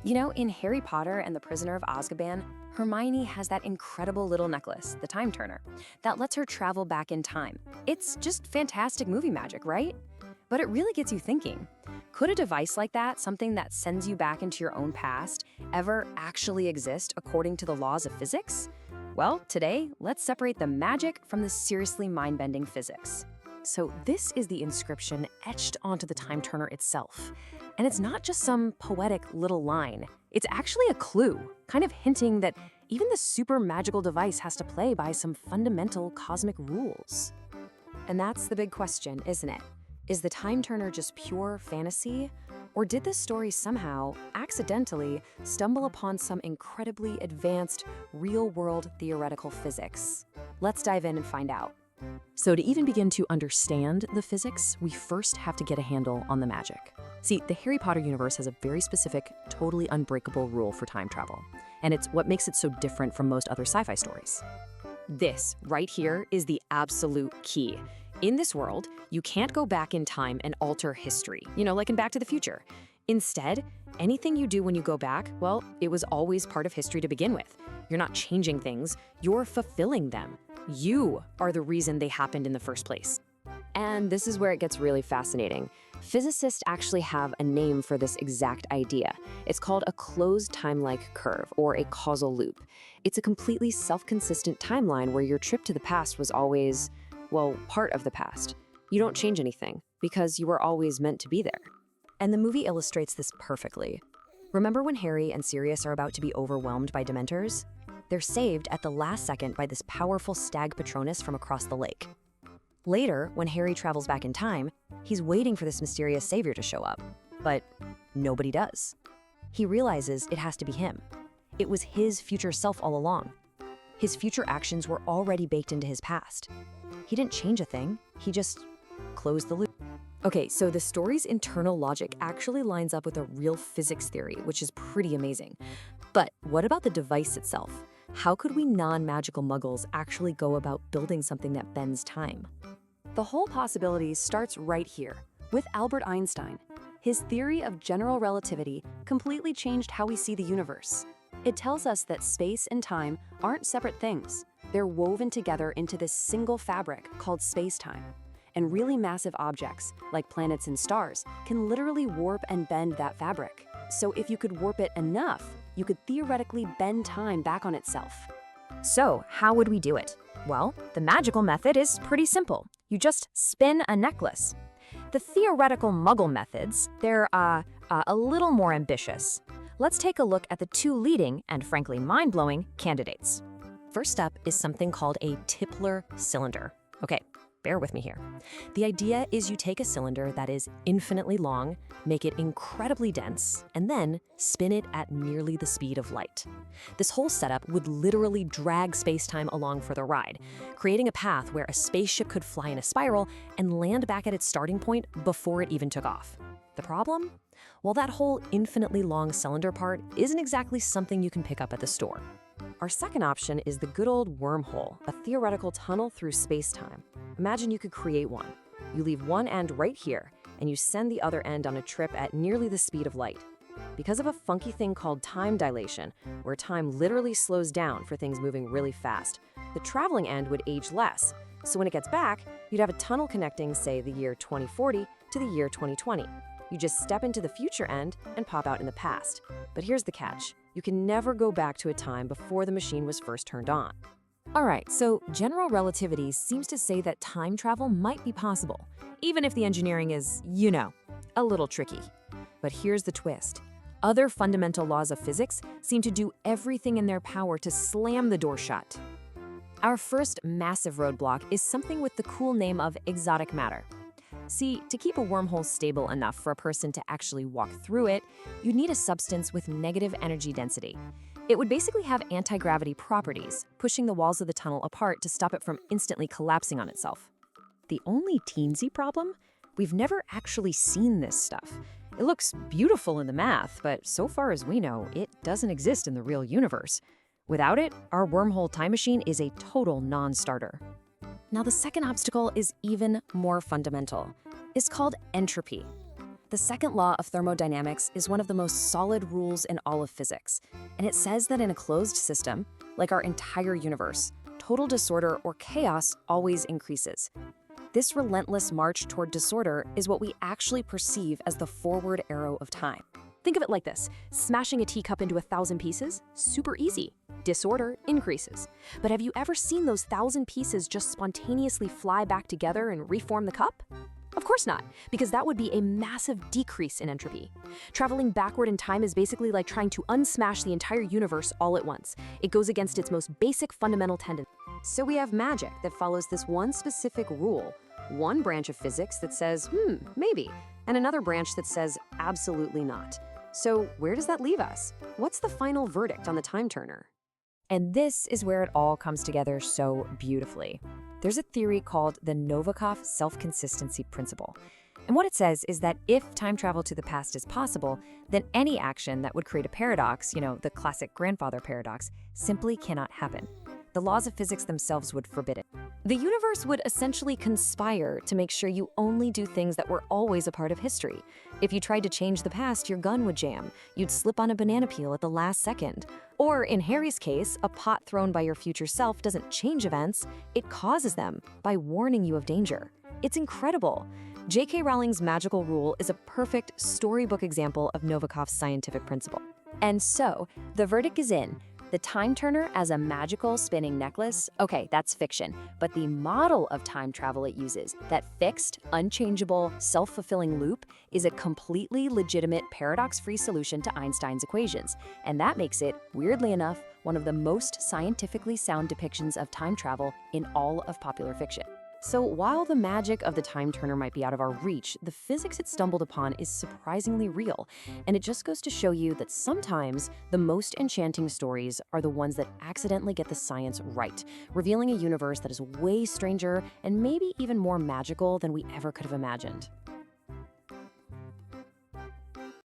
You know, in Harry Potter and the Prisoner of Azkaban, Hermione has that incredible little necklace, the Time Turner, that lets her travel back in time. It's just fantastic movie magic, right? But it really gets you thinking. Could a device like that, something that sends you back into your own past, ever actually exist according to the laws of physics? Well, today, let's separate the magic from the seriously mind-bending physics. So this is the inscription etched onto the Time Turner itself. And it's not just some poetic little line. It's actually a clue, kind of hinting that even the super magical device has to play by some fundamental cosmic rules. And that's the big question, isn't it? Is the Time Turner just pure fantasy? Or did this story somehow, accidentally, stumble upon some incredibly advanced, real-world theoretical physics? Let's dive in and find out. So to even begin to understand the physics, we first have to get a handle on the magic. See, the Harry Potter universe has a very specific, totally unbreakable rule for time travel, and it's what makes it so different from most other sci-fi stories. This, right here, is the absolute key. In this world, you can't go back in time and alter history, like in Back to the Future. Instead, anything you do when you go back, well, it was always part of history to begin with. You're not changing things, you're fulfilling them. You are the reason they happened in the first place. And this is where it gets really fascinating. Physicists actually have a name for this exact idea. It's called a closed timelike curve, or a causal loop. It's a completely self-consistent timeline where your trip to the past was always, well, part of the past. You don't change anything, because you were always meant to be there. And the movie illustrates this perfectly. Remember when Harry and Sirius are about to be overwhelmed by Dementors? They're saved at the last second by this powerful stag Patronus from across the lake. Later, when Harry travels back in time, he's waiting for this mysterious savior to show up. But nobody does. He realizes it has to be him. It was his future self all along. His future actions were already baked into his past. He didn't change a thing, he just closed the loop. Okay, so the story's internal logic actually lines up with a real physics theory, which is pretty amazing. But what about the device itself? How could we non-magical muggles actually go about building something that bends time? The whole possibility starts right here, with Albert Einstein. His theory of general relativity completely changed how we see the universe. It tells us that space and time aren't separate things. They're woven together into this single fabric called space-time. And really massive objects, like planets and stars, can literally warp and bend that fabric. So if you could warp it enough, you could theoretically bend time back on itself. So how would we do it? Well, the magical method is pretty simple. You just spin a necklace. The theoretical muggle methods, they're a little more ambitious. Let's take a look at the two leading and frankly mind-blowing candidates. First up is something called a Tipler cylinder. Okay, bear with me here. The idea is you take a cylinder that is infinitely long, make it incredibly dense, and then spin it at nearly the speed of light. This whole setup would literally drag space-time along for the ride, creating a path where a spaceship could fly in a spiral and land back at its starting point before it even took off. The problem? Well, that whole infinitely long cylinder part isn't exactly something you can pick up at the store. Our second option is the good old wormhole, a theoretical tunnel through space-time. Imagine you could create one. You leave one end right here, and you send the other end on a trip at nearly the speed of light. Because of a funky thing called time dilation, where time literally slows down for things moving really fast, the traveling end would age less. So when it gets back, you'd have a tunnel connecting, say, the year 2040 to the year 2020. You just step into the future end and pop out in the past. But here's the catch. You can never go back to a time before the machine was first turned on. All right, so general relativity seems to say that time travel might be possible, even if the engineering is, a little tricky. But here's the twist. Other fundamental laws of physics seem to do everything in their power to slam the door shut. Our first massive roadblock is something with the cool name of exotic matter. See, to keep a wormhole stable enough for a person to actually walk through it, you'd need a substance with negative energy density. It would basically have anti-gravity properties, pushing the walls of the tunnel apart to stop it from instantly collapsing on itself. The only teensy problem? We've never actually seen this stuff. It looks beautiful in the math, but so far as we know, it doesn't exist in the real universe. Without it, our wormhole time machine is a total non-starter. Now, the second obstacle is even more fundamental. It's called entropy. The second law of thermodynamics is one of the most solid rules in all of physics, and it says that in a closed system, like our entire universe, total disorder or chaos always increases. This relentless march toward disorder is what we actually perceive as the forward arrow of time. Think of it like this: smashing a teacup into 1,000 pieces? Super easy. Disorder increases. But have you ever seen those 1,000 pieces just spontaneously fly back together and reform the cup? Of course not, because that would be a massive decrease in entropy. Traveling backward in time is basically like trying to unsmash the entire universe all at once. It goes against its most basic fundamental tendency. So we have magic that follows this one specific rule, one branch of physics that says, maybe, and another branch that says, absolutely not. So where does that leave us? What's the final verdict on the time turner? And this is where it all comes together so beautifully. There's a theory called the Novikov self-consistency principle. And what it says is that if time travel to the past is possible, then any action that would create a paradox, the classic grandfather paradox, simply cannot happen. The laws of physics themselves would forbid it. The universe would essentially conspire to make sure you only do things that were always a part of history. If you tried to change the past, your gun would jam. You'd slip on a banana peel at the last second. Or in Harry's case, a pot thrown by your future self doesn't change events, it causes them by warning you of danger. It's incredible. JK Rowling's magical rule is a perfect storybook example of Novikov's scientific principle. And so, the verdict is in. The time turner as a magical spinning necklace, okay, that's fiction, but the model of time travel it uses, that fixed, unchangeable, self-fulfilling loop, is a completely legitimate paradox-free solution to Einstein's equations. And that makes it, weirdly enough, one of the most scientifically sound depictions of time travel in all of popular fiction. So while the magic of the time turner might be out of our reach, the physics it stumbled upon is surprisingly real. And it just goes to show you that sometimes the most enchanting stories are the ones that accidentally get the science right, revealing a universe that is way stranger and maybe even more magical than we ever could have imagined.